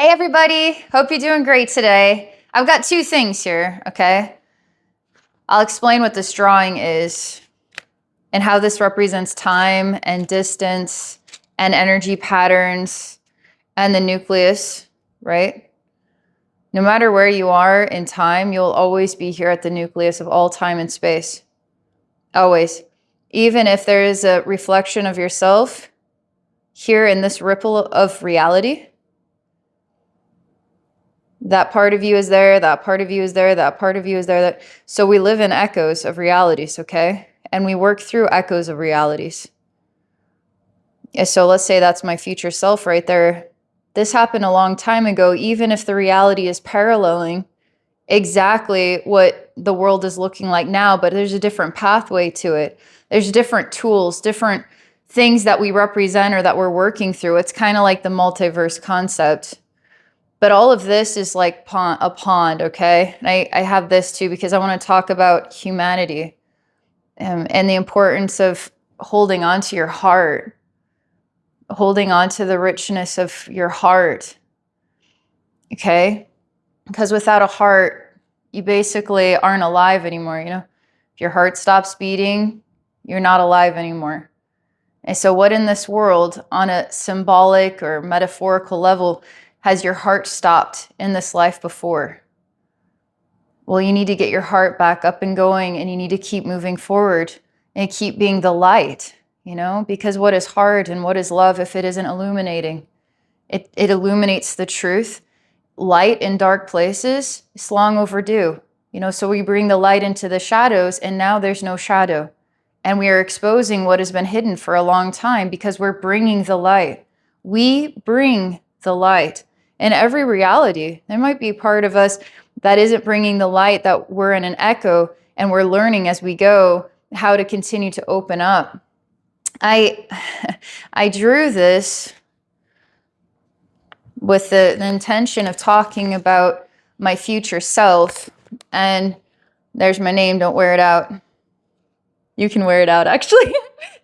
Hey everybody, hope you're doing great today. I've got two things here, okay? I'll explain what this drawing is and how this represents time and distance and energy patterns and the nucleus, right? No matter where you are in time, you'll always be here at the nucleus of all time and space. Always. Even if there is a reflection of yourself here in this ripple of reality, that part of you is there, that part of you is there, that part of you is there. So we live in echoes of realities, okay? And we work through echoes of realities. So let's say that's my future self right there. This happened a long time ago, even if the reality is paralleling exactly what the world is looking like now, but there's a different pathway to it. There's different tools, different things that we represent or that we're working through. It's kind of like the multiverse concept. But all of this is like a pond, okay? And I have this too because I want to talk about humanity and the importance of holding on to your heart, holding on to the richness of your heart, okay? Because without a heart, you basically aren't alive anymore, you know? If your heart stops beating, you're not alive anymore. And so what in this world, on a symbolic or metaphorical level, has your heart stopped in this life before? Well, you need to get your heart back up and going, and you need to keep moving forward and keep being the light, you know, because what is heart and what is love if it isn't illuminating? It illuminates the truth. Light in dark places is long overdue, you know, so we bring the light into the shadows, and now there's no shadow. And we are exposing what has been hidden for a long time because we're bringing the light. We bring the light. In every reality, there might be a part of us that isn't bringing the light, that we're in an echo, and we're learning as we go how to continue to open up. I drew this with the intention of talking about my future self, and there's my name, don't wear it out. You can wear it out, actually.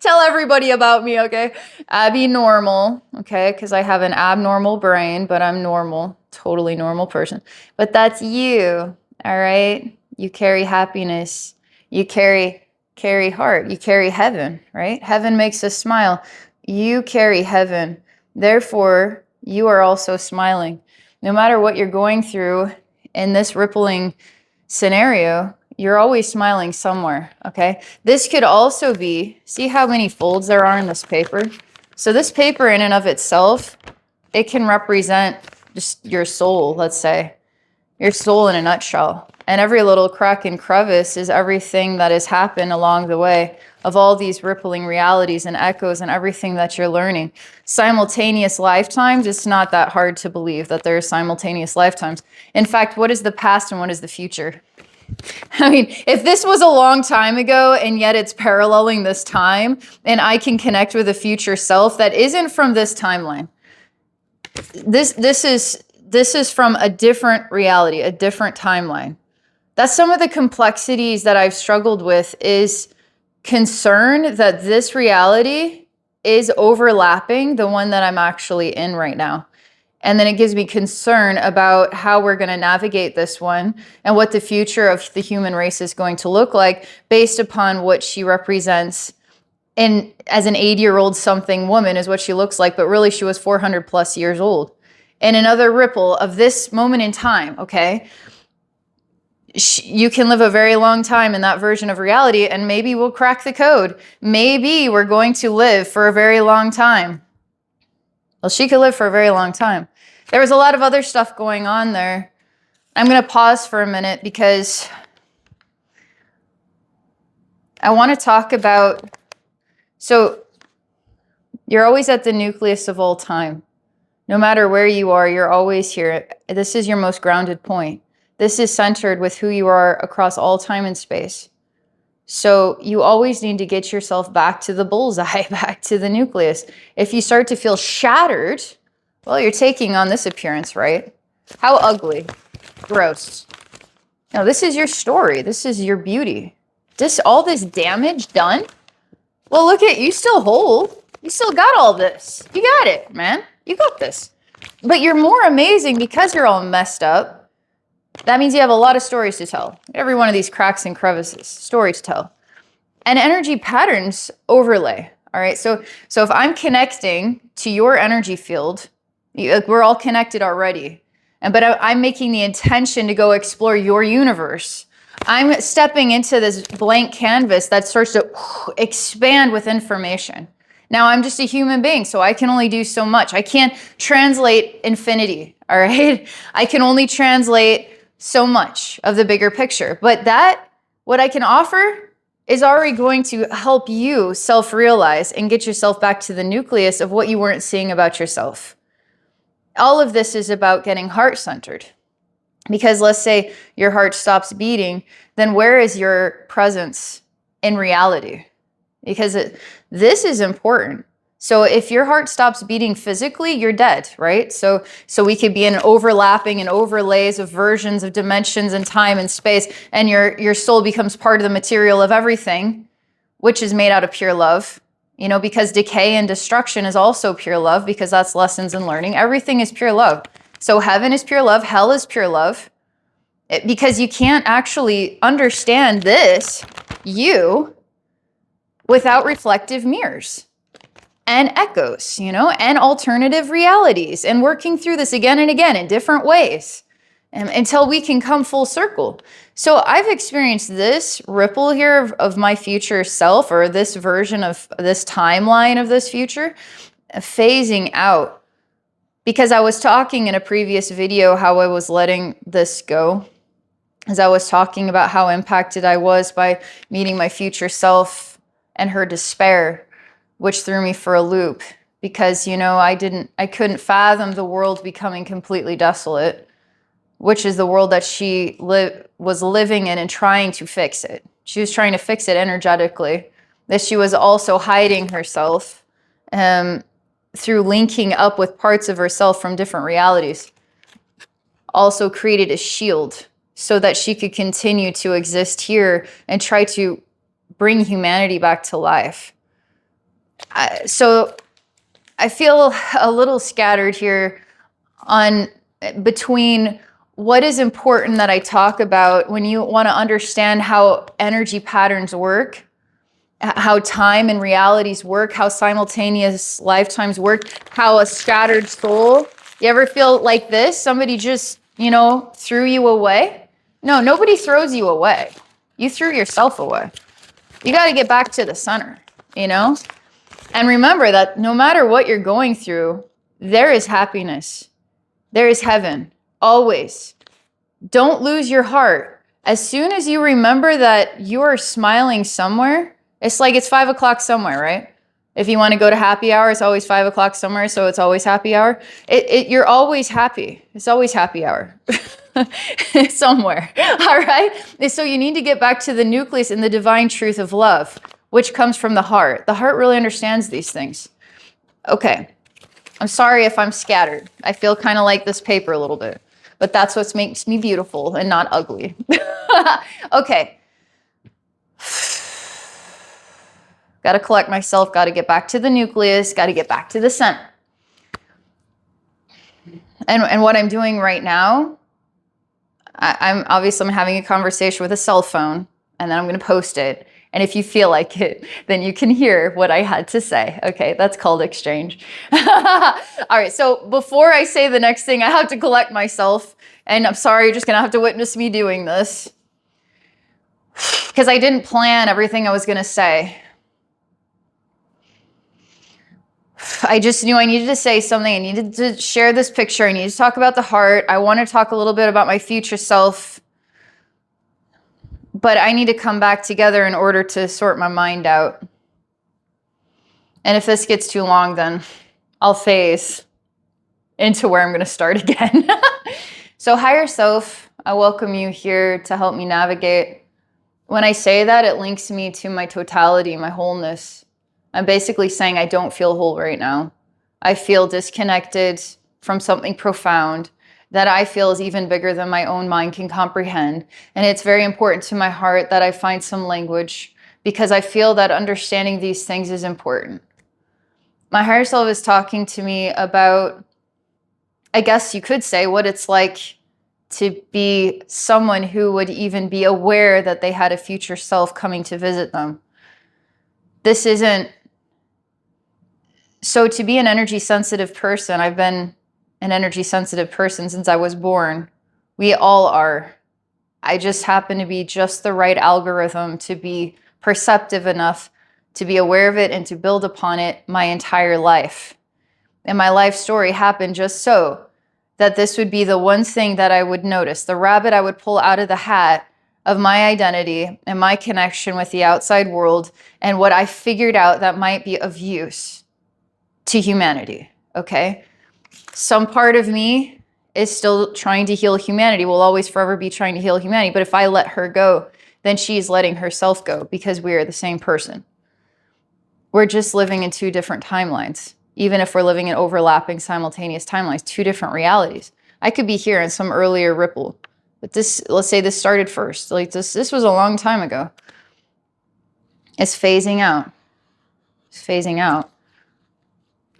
Tell everybody about me, okay? Abbey normal, okay? Because I have an abnormal brain, but I'm normal, totally normal person. But that's you, all right? You carry happiness. You carry heart. You carry heaven, right? Heaven makes us smile. You carry heaven. Therefore, you are also smiling. No matter what you're going through in this rippling scenario, you're always smiling somewhere, okay? This could also be, see how many folds there are in this paper? So this paper in and of itself, it can represent just your soul, let's say. Your soul in a nutshell. And every little crack and crevice is everything that has happened along the way of all these rippling realities and echoes and everything that you're learning. Simultaneous lifetimes, it's not that hard to believe that there are simultaneous lifetimes. In fact, what is the past and what is the future? I mean, if this was a long time ago and yet it's paralleling this time, and I can connect with a future self that isn't from this timeline. This is from a different reality, a different timeline. That's some of the complexities that I've struggled with, is concern that this reality is overlapping the one that I'm actually in right now. And then it gives me concern about how we're going to navigate this one and what the future of the human race is going to look like based upon what she represents as an 80-year-old something woman is what she looks like, but really she was 400 plus years old. In another ripple of this moment in time, okay, you can live a very long time in that version of reality, and maybe we'll crack the code. Maybe we're going to live for a very long time. Well, she could live for a very long time. There was a lot of other stuff going on there. I'm going to pause for a minute because I want to talk about, so you're always at the nucleus of all time. No matter where you are, you're always here. This is your most grounded point. This is centered with who you are across all time and space. So you always need to get yourself back to the bullseye, back to the nucleus. If you start to feel shattered, well, you're taking on this appearance, right? How ugly. Gross. No, this is your story. This is your beauty. All this damage done? Well, look at you, still whole. You still got all this. You got it, man. You got this. But you're more amazing because you're all messed up. That means you have a lot of stories to tell. Every one of these cracks and crevices, story to tell. And energy patterns overlay. All right. So if I'm connecting to your energy field, we're all connected already. But I'm making the intention to go explore your universe. I'm stepping into this blank canvas that starts to expand with information. Now I'm just a human being, so I can only do so much. I can't translate infinity, all right? I can only translate so much of the bigger picture. But what I can offer is already going to help you self-realize and get yourself back to the nucleus of what you weren't seeing about yourself. All of this is about getting heart-centered. Because let's say your heart stops beating, then where is your presence in reality? Because this is important. So if your heart stops beating physically, you're dead, right? So we could be in overlapping and overlays of versions of dimensions and time and space, and your soul becomes part of the material of everything, which is made out of pure love. Because decay and destruction is also pure love, because that's lessons in learning. Everything is pure love. So heaven is pure love, hell is pure love. Because you can't actually understand this, without reflective mirrors and echoes, and alternative realities, and working through this again and again in different ways until we can come full circle. So I've experienced this ripple here of my future self, or this version of this timeline of this future, phasing out. Because I was talking in a previous video how I was letting this go. As I was talking about how impacted I was by meeting my future self and her despair, which threw me for a loop. Because, I couldn't fathom the world becoming completely desolate, which is the world that she was living in and trying to fix it. She was trying to fix it energetically. That she was also hiding herself through linking up with parts of herself from different realities. Also created a shield so that she could continue to exist here and try to bring humanity back to life. So I feel a little scattered here between what is important that I talk about when you want to understand how energy patterns work, how time and realities work, how simultaneous lifetimes work, how a scattered soul. You ever feel like this? Somebody just, threw you away? No, nobody throws you away. You threw yourself away. You got to get back to the center, And remember that no matter what you're going through, there is happiness. There is heaven, always. Don't lose your heart. As soon as you remember that you are smiling somewhere, it's like it's 5 o'clock somewhere, right? If you want to go to happy hour, it's always 5 o'clock somewhere, so it's always happy hour. You're always happy. It's always happy hour. Somewhere, all right? And so you need to get back to the nucleus and the divine truth of love, which comes from the heart. The heart really understands these things. Okay, I'm sorry if I'm scattered. I feel kind of like this paper a little bit, but that's what makes me beautiful and not ugly. Okay. Got to collect myself, got to get back to the nucleus, got to get back to the center. And what I'm doing right now, I'm having a conversation with a cell phone, and then I'm going to post it. And if you feel like it, then you can hear what I had to say. Okay, that's called exchange. All right, so before I say the next thing, I have to collect myself. And I'm sorry, you're just going to have to witness me doing this. Because I didn't plan everything I was going to say. I just knew I needed to say something. I needed to share this picture. I needed to talk about the heart. I want to talk a little bit about my future self. But I need to come back together in order to sort my mind out. And if this gets too long, then I'll phase into where I'm going to start again. So higher self, I welcome you here to help me navigate. When I say that, it links me to my totality, my wholeness. I'm basically saying I don't feel whole right now. I feel disconnected from something profound that I feel is even bigger than my own mind can comprehend. And it's very important to my heart that I find some language, because I feel that understanding these things is important. My higher self is talking to me about I guess you could say, what it's like to be someone who would even be aware that they had a future self coming to visit them. This isn't, so to be an energy sensitive person, I've been an energy sensitive person since I was born. We all are. I just happen to be just the right algorithm to be perceptive enough to be aware of it and to build upon it my entire life. And my life story happened just so that this would be the one thing that I would notice, the rabbit I would pull out of the hat of my identity and my connection with the outside world and what I figured out that might be of use to humanity, okay? Some part of me is still trying to heal humanity, will always forever be trying to heal humanity, but if I let her go, then she's letting herself go because we are the same person. We're just living in two different timelines. Even if we're living in overlapping simultaneous timelines, two different realities. I could be here in some earlier ripple, but this, let's say this started first. Like this was a long time ago. It's phasing out. It's phasing out.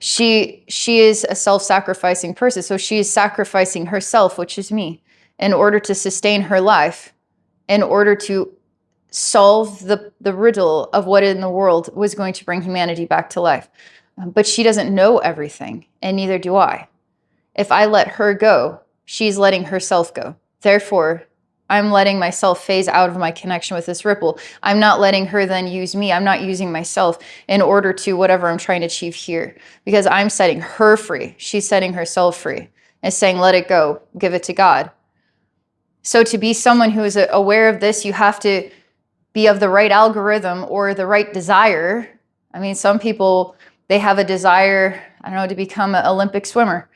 She is a self-sacrificing person, so she is sacrificing herself, which is me, in order to sustain her life, in order to solve the riddle of what in the world was going to bring humanity back to life. But she doesn't know everything, and neither do I. If I let her go, she's letting herself go. Therefore, I'm letting myself phase out of my connection with this ripple. I'm not letting her then use me. I'm not using myself in order to whatever I'm trying to achieve here, because I'm setting her free. She's setting herself free and saying, let it go, give it to God. So to be someone who is aware of this, you have to be of the right algorithm or the right desire. I mean, some people, they have a desire, I don't know, to become an Olympic swimmer.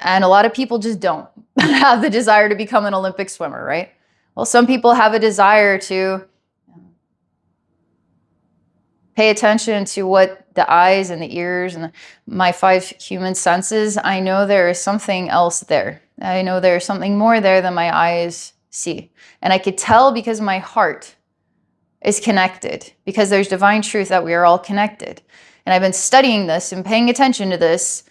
And a lot of people just don't have the desire to become an Olympic swimmer, right? Well, some people have a desire to pay attention to what the eyes and the ears and my 5 human senses. I know there is something else there. I know there's something more there than my eyes see. And I could tell because my heart is connected, because there's divine truth that we are all connected. And I've been studying this and paying attention to this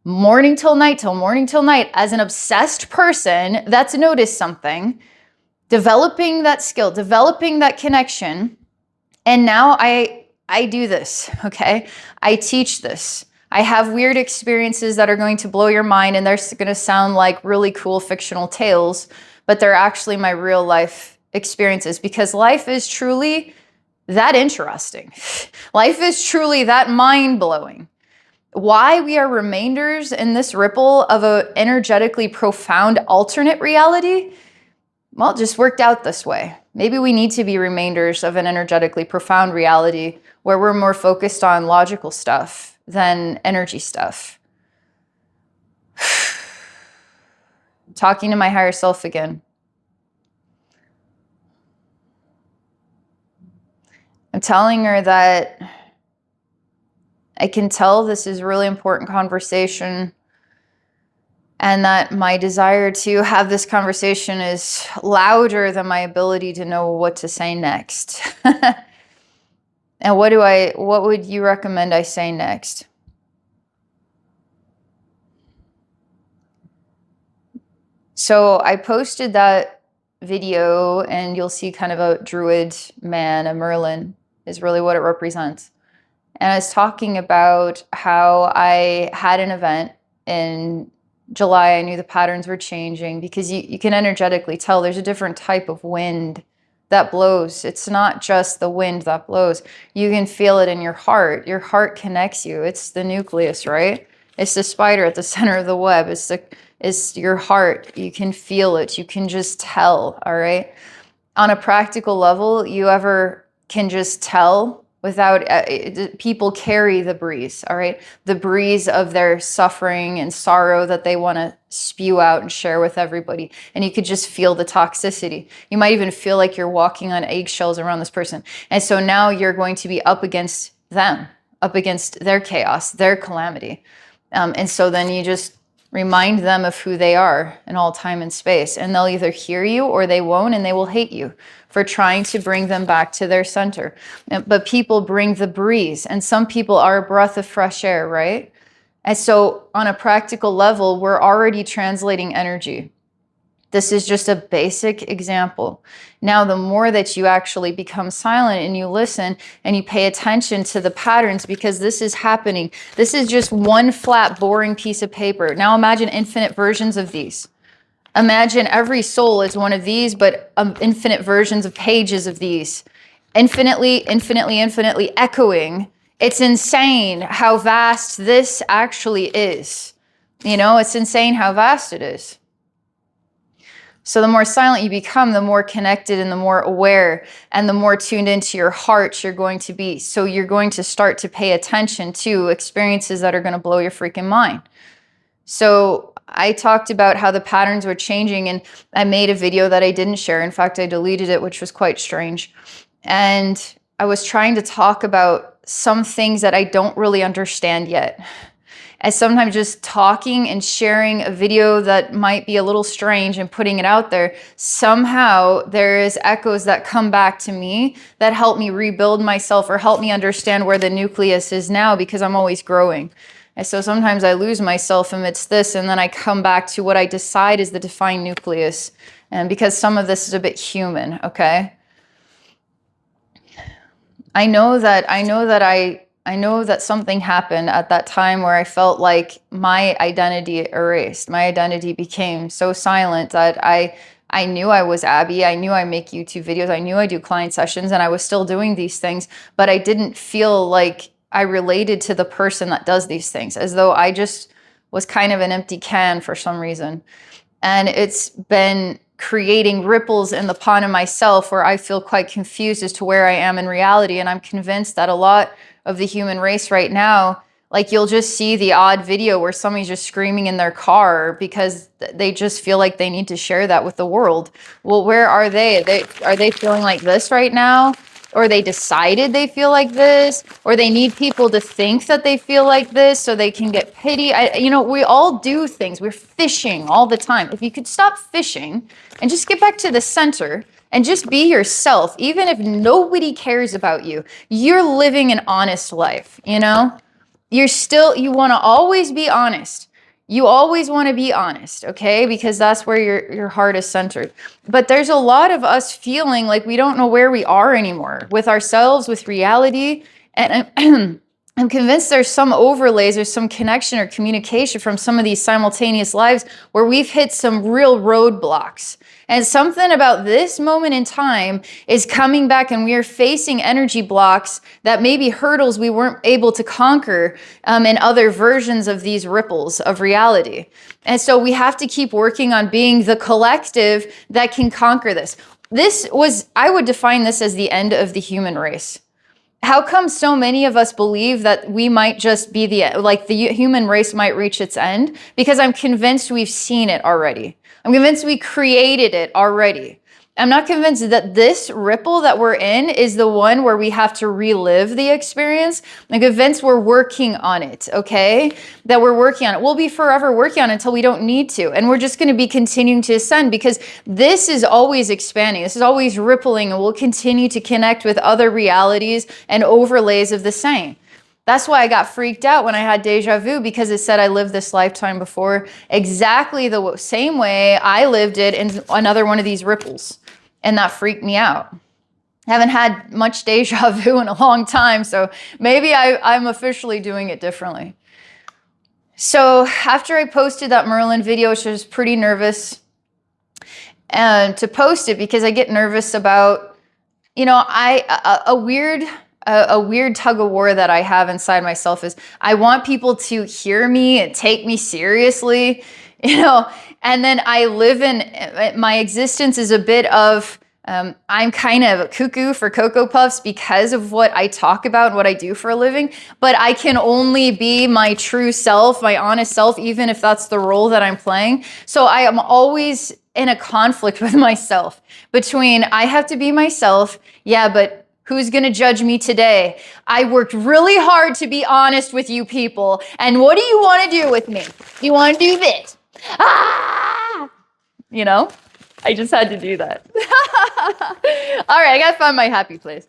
morning till night as an obsessed person that's noticed something, developing that skill, developing that connection. And now I do this, okay? I teach this. I have weird experiences that are going to blow your mind, and they're going to sound like really cool fictional tales, but they're actually my real life experiences, because life is truly that interesting. Life is truly that mind-blowing. Why we are remainders in this ripple of an energetically profound alternate reality? Well, it just worked out this way. Maybe we need to be remainders of an energetically profound reality where we're more focused on logical stuff than energy stuff. Talking to my higher self again. I'm telling her that I can tell this is a really important conversation, and that my desire to have this conversation is louder than my ability to know what to say next. And what would you recommend I say next? So I posted that video, and you'll see kind of a druid man, a Merlin is really what it represents. And I was talking about how I had an event in July. I knew the patterns were changing, because you can energetically tell there's a different type of wind that blows. It's not just the wind that blows. You can feel it in your heart. Your heart connects you. It's the nucleus, right? It's the spider at the center of the web. It's your heart. You can feel it. You can just tell, all right? On a practical level, you ever can just tell without, people carry the breeze, all right? The breeze of their suffering and sorrow that they want to spew out and share with everybody. And you could just feel the toxicity. You might even feel like you're walking on eggshells around this person. And so now you're going to be up against them, up against their chaos, their calamity. And so then you just remind them of who they are in all time and space. And they'll either hear you or they won't, and they will hate you for trying to bring them back to their center. But people bring the breeze, and some people are a breath of fresh air, right? And so on a practical level, we're already translating energy. This is just a basic example. Now, the more that you actually become silent and you listen and you pay attention to the patterns, because this is happening. This is just one flat, boring piece of paper. Now imagine infinite versions of these. Imagine every soul is one of these, but infinite versions of pages of these. Infinitely, infinitely, infinitely echoing. It's insane how vast this actually is. You know, it's insane how vast it is. So the more silent you become, the more connected and the more aware and the more tuned into your heart you're going to be. So you're going to start to pay attention to experiences that are going to blow your freaking mind. So I talked about how the patterns were changing, and I made a video that I didn't share. In fact, I deleted it, which was quite strange. And I was trying to talk about some things that I don't really understand yet. As sometimes just talking and sharing a video that might be a little strange and putting it out there, somehow there is echoes that come back to me that help me rebuild myself or help me understand where the nucleus is now, because I'm always growing. And so sometimes I lose myself amidst this, and then I come back to what I decide is the defined nucleus. And because some of this is a bit human, okay? I know that something happened at that time where I felt like my identity erased. My identity became so silent that I knew I was Abbey. I knew I make YouTube videos. I knew I do client sessions, and I was still doing these things, but I didn't feel like I related to the person that does these things, as though I just was kind of an empty can for some reason. And it's been creating ripples in the pond of myself where I feel quite confused as to where I am in reality. And I'm convinced that a lot of the human race right now, like, you'll just see the odd video where somebody's just screaming in their car because they just feel like they need to share that with the world. Well, where are they? Are they feeling like this right now? Or they decided they feel like this, or they need people to think that they feel like this so they can get pity. You know, we all do things. We're fishing all the time. If you could stop fishing and just get back to the center and just be yourself, even if nobody cares about you, you're living an honest life, you know? You want to always be honest. You always want to be honest, okay? Because that's where your heart is centered. But there's a lot of us feeling like we don't know where we are anymore with ourselves, with reality. And I'm convinced there's some overlays, there's some connection or communication from some of these simultaneous lives where we've hit some real roadblocks. And something about this moment in time is coming back, and we are facing energy blocks that may be hurdles we weren't able to conquer in other versions of these ripples of reality. And so we have to keep working on being the collective that can conquer this. I would define this as the end of the human race. How come so many of us believe that we might just be the human race might reach its end? Because I'm convinced we've seen it already. I'm convinced we created it already. I'm not convinced that this ripple that we're in is the one where we have to relive the experience. I'm convinced we're working on it, okay? That we're working on it. We'll be forever working on it until we don't need to. And we're just going to be continuing to ascend, because this is always expanding. This is always rippling, and we'll continue to connect with other realities and overlays of the same. That's why I got freaked out when I had deja vu, because it said I lived this lifetime before exactly the same way I lived it in another one of these ripples. And that freaked me out. I haven't had much deja vu in a long time, so maybe I'm officially doing it differently. So after I posted that Merlin video, which I was pretty nervous to post it, because I get nervous about, you know, a weird tug of war that I have inside myself is I want people to hear me and take me seriously, you know, and then I live in, my existence is a bit of, I'm kind of cuckoo for Cocoa Puffs because of what I talk about and what I do for a living, but I can only be my true self, my honest self, even if that's the role that I'm playing. So I am always in a conflict with myself between I have to be myself, yeah, but who's going to judge me today? I worked really hard to be honest with you people. And what do you want to do with me? You want to do this? Ah! You know? I just had to do that. All right, I gotta find my happy place.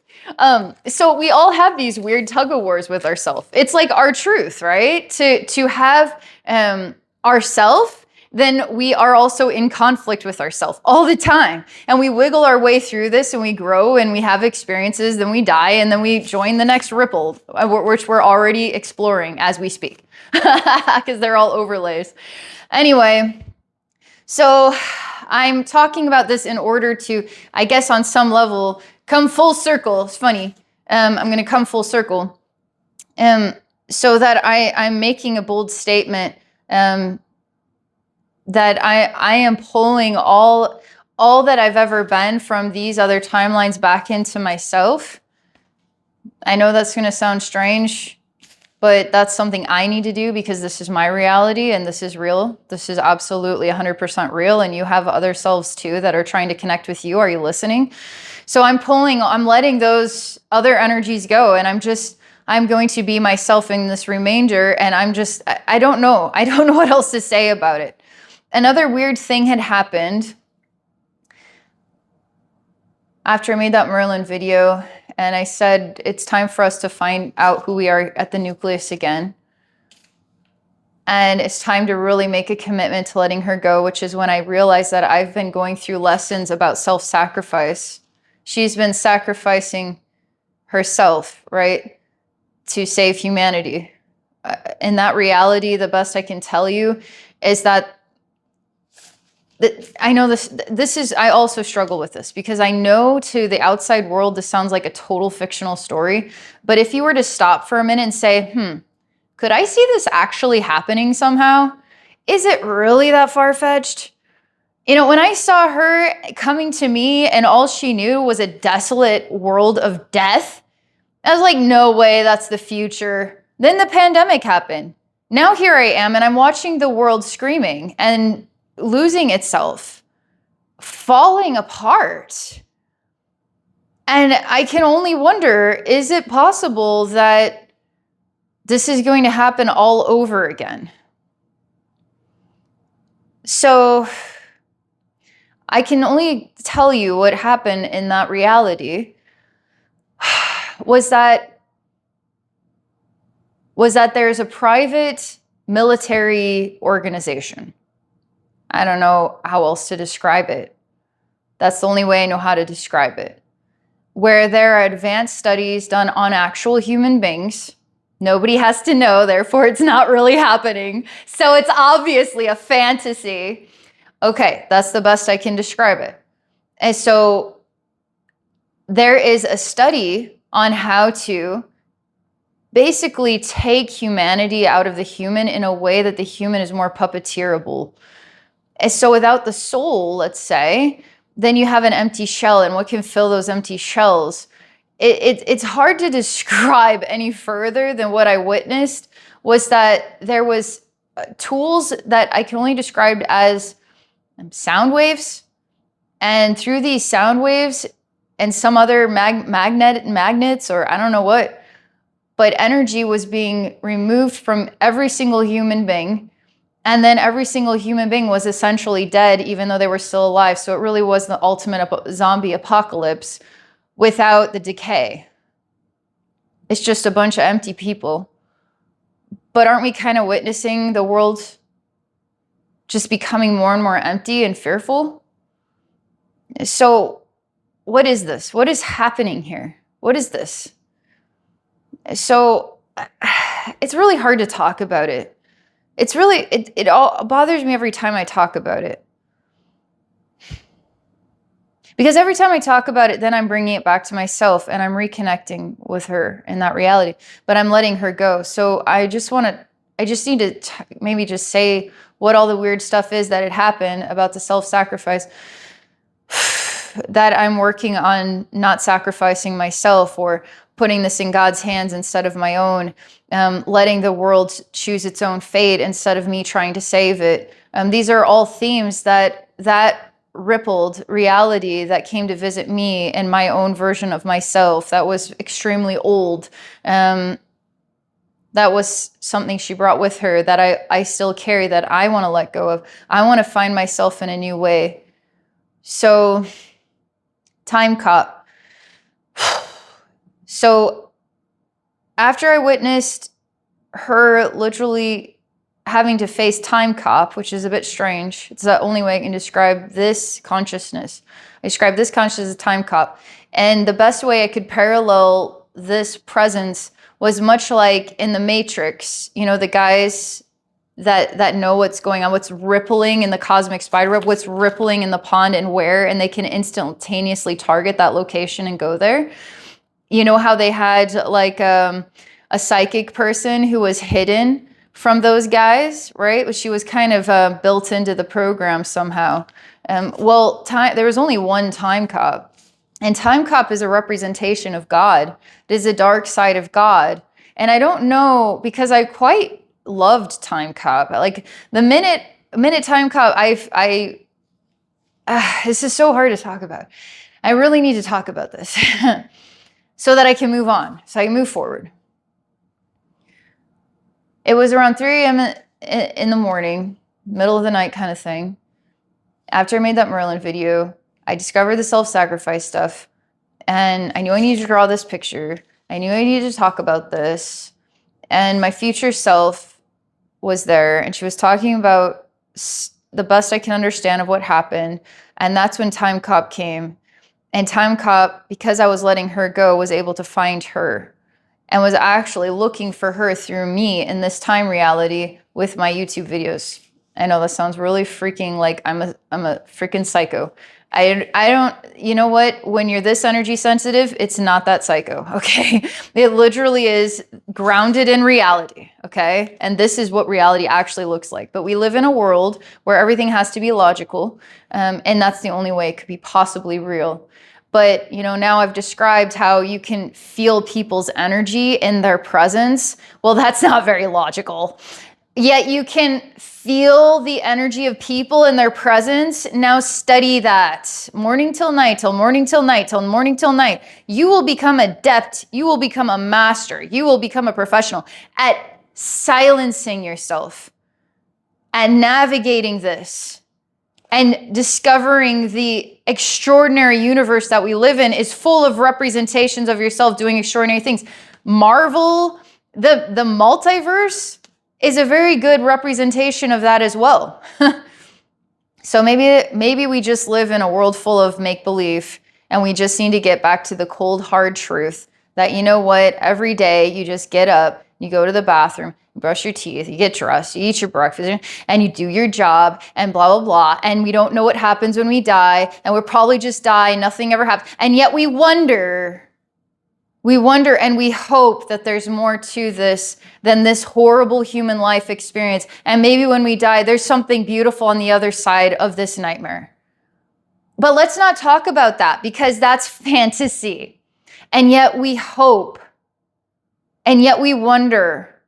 So we all have these weird tug of wars with ourselves. It's like our truth, right? To have ourself, then we are also in conflict with ourselves all the time. And we wiggle our way through this and we grow and we have experiences, then we die, and then we join the next ripple, which we're already exploring as we speak, because they're all overlays. Anyway, so I'm talking about this in order to, I guess on some level, come full circle. It's funny. I'm going to come full circle. So that I'm making a bold statement that I am pulling all that I've ever been from these other timelines back into myself. I know that's going to sound strange, but that's something I need to do because this is my reality and this is real. This is absolutely 100% real. And you have other selves too that are trying to connect with you. Are you listening? So I'm letting those other energies go. And I'm going to be myself in this remainder. And I don't know. I don't know what else to say about it. Another weird thing had happened after I made that Merlin video, and I said, it's time for us to find out who we are at the nucleus again. And it's time to really make a commitment to letting her go, which is when I realized that I've been going through lessons about self-sacrifice. She's been sacrificing herself, right, to save humanity. In that reality, the best I can tell you is that I know I also struggle with this because I know to the outside world, this sounds like a total fictional story. But if you were to stop for a minute and say, could I see this actually happening somehow? Is it really that far-fetched? You know, when I saw her coming to me and all she knew was a desolate world of death, I was like, no way, that's the future. Then the pandemic happened. Now here I am and I'm watching the world screaming and losing itself, falling apart. And I can only wonder, is it possible that this is going to happen all over again? So I can only tell you what happened in that reality was that there's a private military organization. I don't know how else to describe it. That's the only way I know how to describe it. Where there are advanced studies done on actual human beings. Nobody has to know, therefore it's not really happening. So it's obviously a fantasy. Okay, that's the best I can describe it. And so there is a study on how to basically take humanity out of the human in a way that the human is more puppeteerable. And so without the soul, let's say, then you have an empty shell, and what can fill those empty shells? It's hard to describe any further than what I witnessed was that there was tools that I can only describe as sound waves. And through these sound waves and some other magnets or I don't know what, but energy was being removed from every single human being. And then every single human being was essentially dead, even though they were still alive. So it really was the ultimate zombie apocalypse without the decay. It's just a bunch of empty people. But aren't we kind of witnessing the world just becoming more and more empty and fearful? So what is this? What is happening here? What is this? So it's really hard to talk about it. It all bothers me every time I talk about it. Because every time I talk about it, then I'm bringing it back to myself and I'm reconnecting with her in that reality, but I'm letting her go. So I just need to maybe just say what all the weird stuff is that had happened about the self-sacrifice, that I'm working on not sacrificing myself or putting this in God's hands instead of my own, letting the world choose its own fate instead of me trying to save it. These are all themes that rippled reality that came to visit me in my own version of myself that was extremely old. That was something she brought with her that I still carry, that I want to let go of. I want to find myself in a new way. So, time cop. So, after I witnessed her literally having to face time cop, which is a bit strange. It's the only way I can describe this consciousness. I describe this consciousness as time cop. And the best way I could parallel this presence was much like in the Matrix, you know, the guys that know what's going on, what's rippling in the cosmic spider web, what's rippling in the pond and where, and they can instantaneously target that location and go there. You know how they had like a psychic person who was hidden from those guys, right? But she was kind of built into the program somehow. Well, there was only one time cop. And time cop is a representation of God. It is a dark side of God. And I don't know, because I quite loved time cop. Like the minute time cop, this is so hard to talk about. I really need to talk about this so that I can move on, so I can move forward. It was around 3 a.m. in the morning, middle of the night kind of thing. After I made that Merlin video, I discovered the self-sacrifice stuff, and I knew I needed to draw this picture. I knew I needed to talk about this, and my future self was there, and she was talking about the best I can understand of what happened, and that's when Time Cop came. And Time Cop, because I was letting her go, was able to find her and was actually looking for her through me in this time reality with my YouTube videos. I know that sounds really freaking like I'm a freaking psycho. I don't, you know what? When you're this energy sensitive, it's not that psycho, okay? It literally is grounded in reality, okay? And this is what reality actually looks like. But we live in a world where everything has to be logical, and that's the only way it could be possibly real. But, you know, now I've described how you can feel people's energy in their presence. Well, that's not very logical. Yet you can feel the energy of people in their presence. Now study that. Morning till night, till morning till night, till morning till night. You will become adept. You will become a master. You will become a professional at silencing yourself and navigating this. And discovering the extraordinary universe that we live in is full of representations of yourself doing extraordinary things. Marvel, the multiverse is a very good representation of that as well. So maybe we just live in a world full of make-believe, and we just need to get back to the cold, hard truth that, you know what, every day you just get up, you go to the bathroom, you brush your teeth, you get dressed, you eat your breakfast, and you do your job, and blah, blah, blah. And we don't know what happens when we die, and we'll probably just die, nothing ever happens. And yet we wonder and we hope that there's more to this than this horrible human life experience. And maybe when we die, there's something beautiful on the other side of this nightmare. But let's not talk about that, because that's fantasy. And yet we hope. And yet we wonder.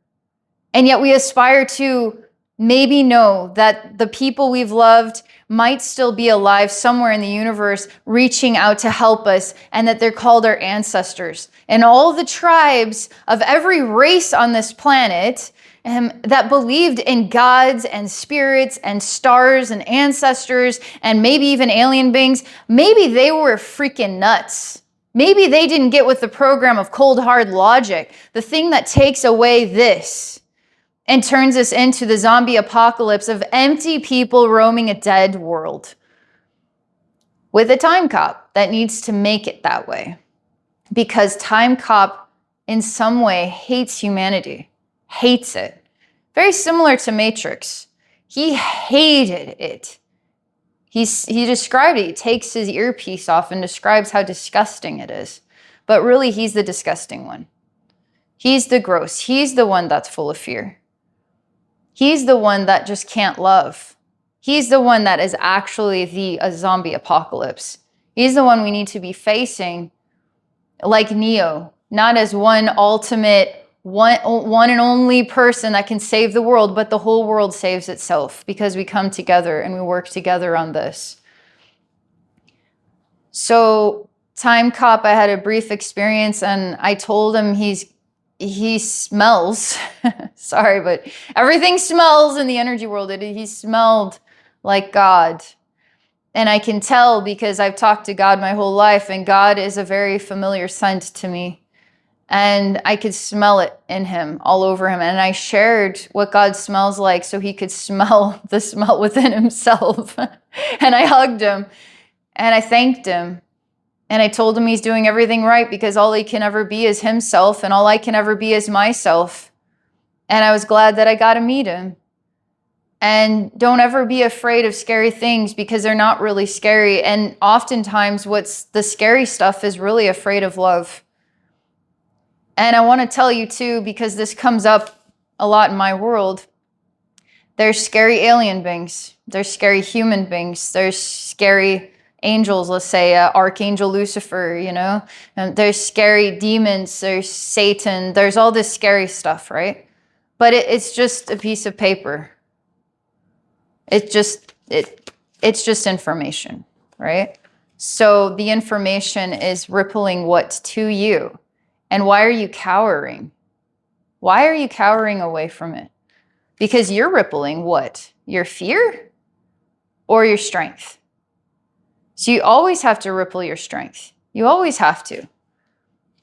And yet we aspire to maybe know that the people we've loved might still be alive somewhere in the universe, reaching out to help us, and that they're called our ancestors. And all the tribes of every race on this planet that believed in gods and spirits and stars and ancestors and maybe even alien beings, maybe they were freaking nuts. Maybe they didn't get with the program of cold, hard logic, the thing that takes away this and turns us into the zombie apocalypse of empty people roaming a dead world with a time cop that needs to make it that way. Because time cop in some way hates humanity, hates it. Very similar to Matrix. He hated it. He described it. He takes his earpiece off and describes how disgusting it is. But really, he's the disgusting one. He's the gross. He's the one that's full of fear. He's the one that just can't love. He's the one that is actually a zombie apocalypse. He's the one we need to be facing like Neo, not as one ultimate, one and only person that can save the world, but the whole world saves itself because we come together and we work together on this. So Time Cop, I had a brief experience, and I told him he smells, sorry, but everything smells in the energy world. He smelled like God. And I can tell because I've talked to God my whole life, and God is a very familiar scent to me. And I could smell it in him, all over him. And I shared what God smells like so he could smell the smell within himself. And I hugged him and I thanked him. And I told him he's doing everything right, because all he can ever be is himself, and all I can ever be is myself. And I was glad that I got to meet him. And don't ever be afraid of scary things, because they're not really scary. And oftentimes what's the scary stuff is really afraid of love. And I want to tell you too, because this comes up a lot in my world, there's scary alien beings. There's scary human beings. There's scary angels, let's say Archangel Lucifer, you know. And there's scary demons. There's Satan. There's all this scary stuff, right? But it's just a piece of paper. It's just information, right? So the information is rippling what to you. And why are you cowering? Why are you cowering away from it? Because you're rippling what? Your fear or your strength? So you always have to ripple your strength. You always have to.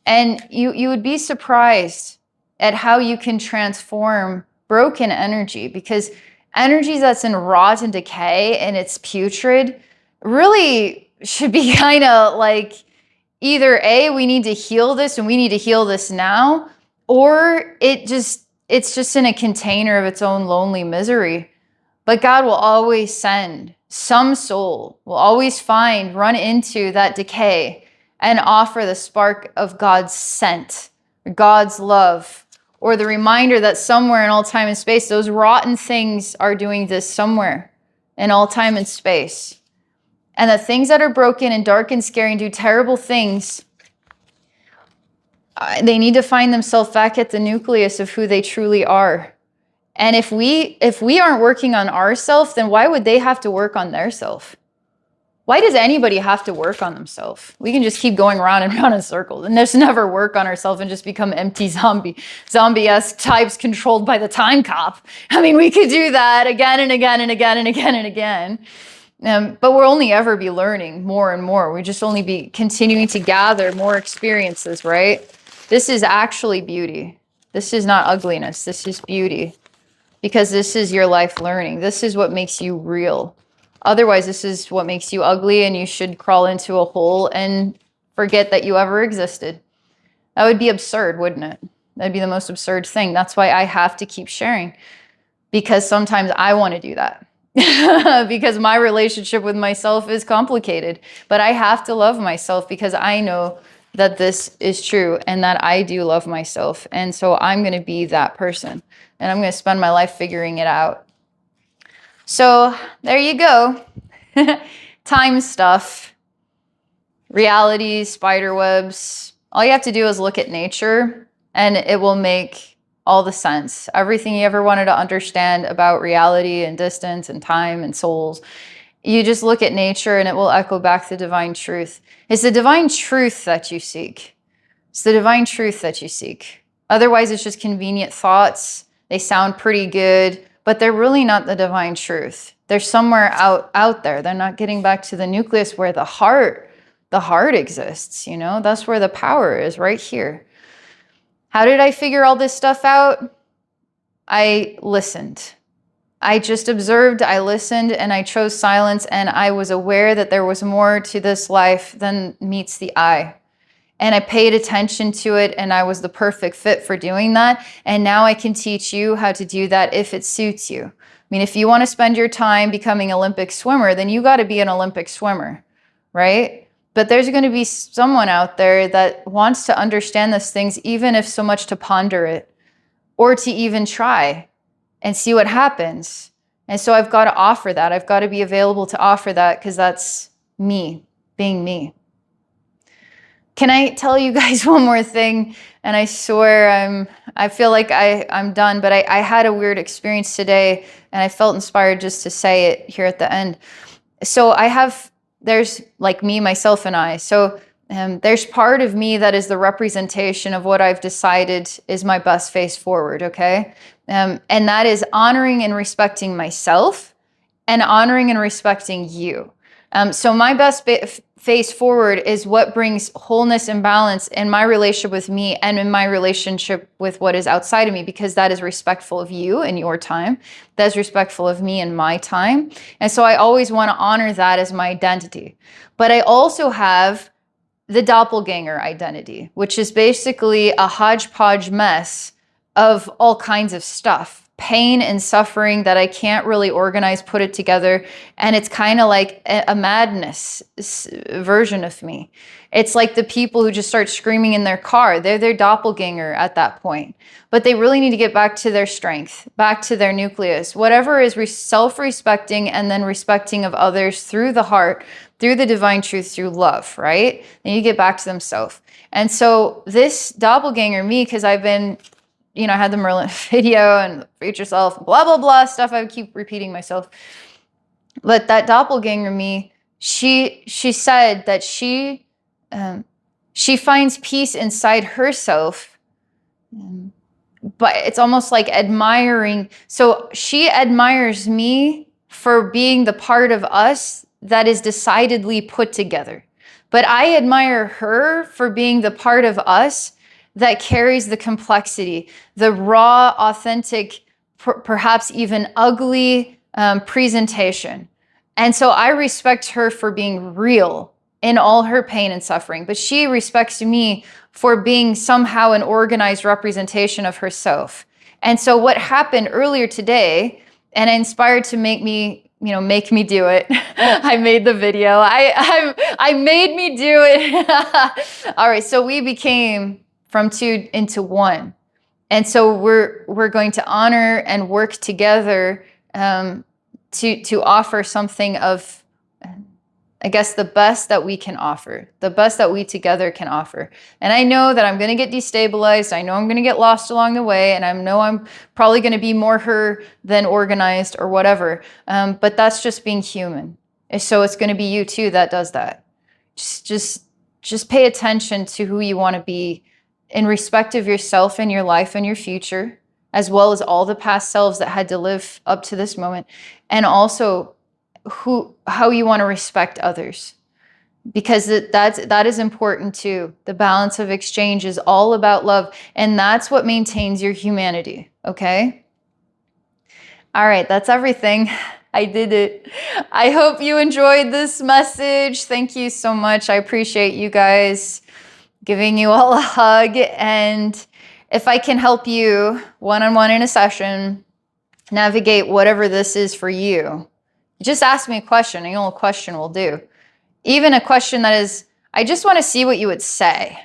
And you would be surprised at how you can transform broken energy, because energy that's in rot and decay and it's putrid really should be kind of like, either A, we need to heal this and we need to heal this now, or it's just in a container of its own lonely misery. But God will always send some soul, will always run into that decay and offer the spark of God's scent, God's love, or the reminder that somewhere in all time and space, those rotten things are doing this somewhere in all time and space. And the things that are broken and dark and scary and do terrible things, they need to find themselves back at the nucleus of who they truly are. And if we aren't working on ourselves, then why would they have to work on their self? Why does anybody have to work on themselves? We can just keep going round and round in circles and just never work on ourselves and just become empty zombie-esque types controlled by the time cop. I mean, we could do that again and again and again and again and again. But we'll only ever be learning more and more. We just only be continuing to gather more experiences, right? This is actually beauty. This is not ugliness. This is beauty. Because this is your life learning. This is what makes you real. Otherwise, this is what makes you ugly, and you should crawl into a hole and forget that you ever existed. That would be absurd, wouldn't it? That'd be the most absurd thing. That's why I have to keep sharing. Because sometimes I want to do that. Because my relationship with myself is complicated. But I have to love myself, because I know that this is true and that I do love myself. And so I'm going to be that person. And I'm going to spend my life figuring it out. So there you go. Time stuff, realities, spider webs. All you have to do is look at nature and it will make all the sense. Everything you ever wanted to understand about reality and distance and time and souls, you just look at nature and it will echo back the divine truth. It's the divine truth that you seek. It's the divine truth that you seek. Otherwise, it's just convenient thoughts. They sound pretty good, but they're really not the divine truth. They're somewhere out there. They're not getting back to the nucleus where the heart exists, you know? That's where the power is, right here. How did I figure all this stuff out? I listened. I just observed, I listened, and I chose silence, and I was aware that there was more to this life than meets the eye. And I paid attention to it, and I was the perfect fit for doing that. And now I can teach you how to do that if it suits you. I mean, if you want to spend your time becoming an Olympic swimmer, then you got to be an Olympic swimmer, right? But there's going to be someone out there that wants to understand these things, even if so much to ponder it or to even try and see what happens. And so I've got to offer that. I've got to be available to offer that, because that's me being me. Can I tell you guys one more thing? And I swear I feel like I'm done, but I had a weird experience today and I felt inspired just to say it here at the end. So there's like me, myself, and I. So there's part of me that is the representation of what I've decided is my best face forward, okay? And that is honoring and respecting myself and honoring and respecting you. So my best face forward is what brings wholeness and balance in my relationship with me and in my relationship with what is outside of me, because that is respectful of you and your time. That is respectful of me and my time. And so I always want to honor that as my identity. But I also have the doppelganger identity, which is basically a hodgepodge mess of all kinds of stuff, pain and suffering that I can't really organize, put it together. And it's kind of like a madness version of me. It's like the people who just start screaming in their car. They're their doppelganger at that point. But they really need to get back to their strength, back to their nucleus, whatever is self-respecting and then respecting of others through the heart, through the divine truth, through love, right? Then you get back to themselves. And so this doppelganger me, because I've been, I had the Merlin video and future self, blah, blah, blah, stuff I would keep repeating myself. But that doppelganger me, she said that she finds peace inside herself, but it's almost like admiring. So she admires me for being the part of us that is decidedly put together. But I admire her for being the part of us that carries the complexity, the raw, authentic, perhaps even ugly presentation. And so I respect her for being real in all her pain and suffering, but she respects me for being somehow an organized representation of herself. And so what happened earlier today, and inspired to make me do it. I made the video. I made me do it. All right, so we became from two into one. And so we're going to honor and work together to offer something of, I guess, the best that we can offer, the best that we together can offer. And I know that I'm going to get destabilized. I know I'm going to get lost along the way. And I know I'm probably going to be more her than organized or whatever. But that's just being human. So it's going to be you too that does that. Just pay attention to who you want to be in respect of yourself and your life and your future, as well as all the past selves that had to live up to this moment. And also how you want to respect others, because that is important too. The balance of exchange is all about love, and that's what maintains your humanity. Okay. All right. That's everything. I did it. I hope you enjoyed this message. Thank you so much. I appreciate you guys. Giving you all a hug. And if I can help you one-on-one in a session, navigate whatever this is for you, just ask me a question. A question will do. Even a question that is, I just want to see what you would say.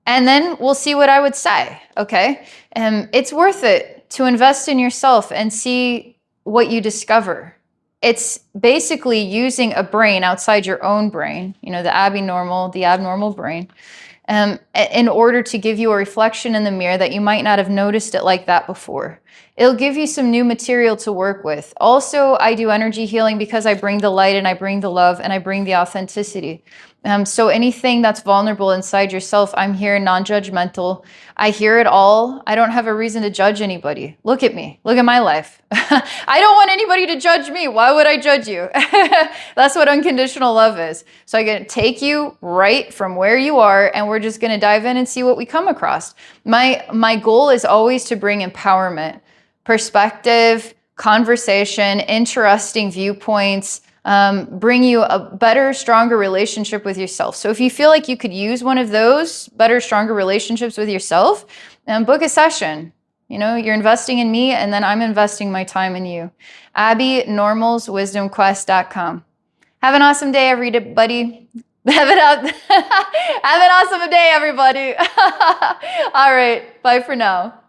And then we'll see what I would say. Okay. It's worth it to invest in yourself and see what you discover. It's basically using a brain outside your own brain, the abnormal brain, in order to give you a reflection in the mirror that you might not have noticed it like that before. It'll give you some new material to work with. Also, I do energy healing because I bring the light and I bring the love and I bring the authenticity. So anything that's vulnerable inside yourself, I'm here, non-judgmental. I hear it all. I don't have a reason to judge anybody. Look at me. Look at my life. I don't want anybody to judge me. Why would I judge you? That's what unconditional love is. So I'm going to take you right from where you are, and we're just going to dive in and see what we come across. My goal is always to bring empowerment, perspective, conversation, interesting viewpoints, bring you a better, stronger relationship with yourself. So if you feel like you could use one of those better, stronger relationships with yourself, book a session. You're investing in me, and then I'm investing my time in you. Abbey, normalswisdomquest.com. Have an awesome day, everybody. Have an awesome day, everybody. All right. Bye for now.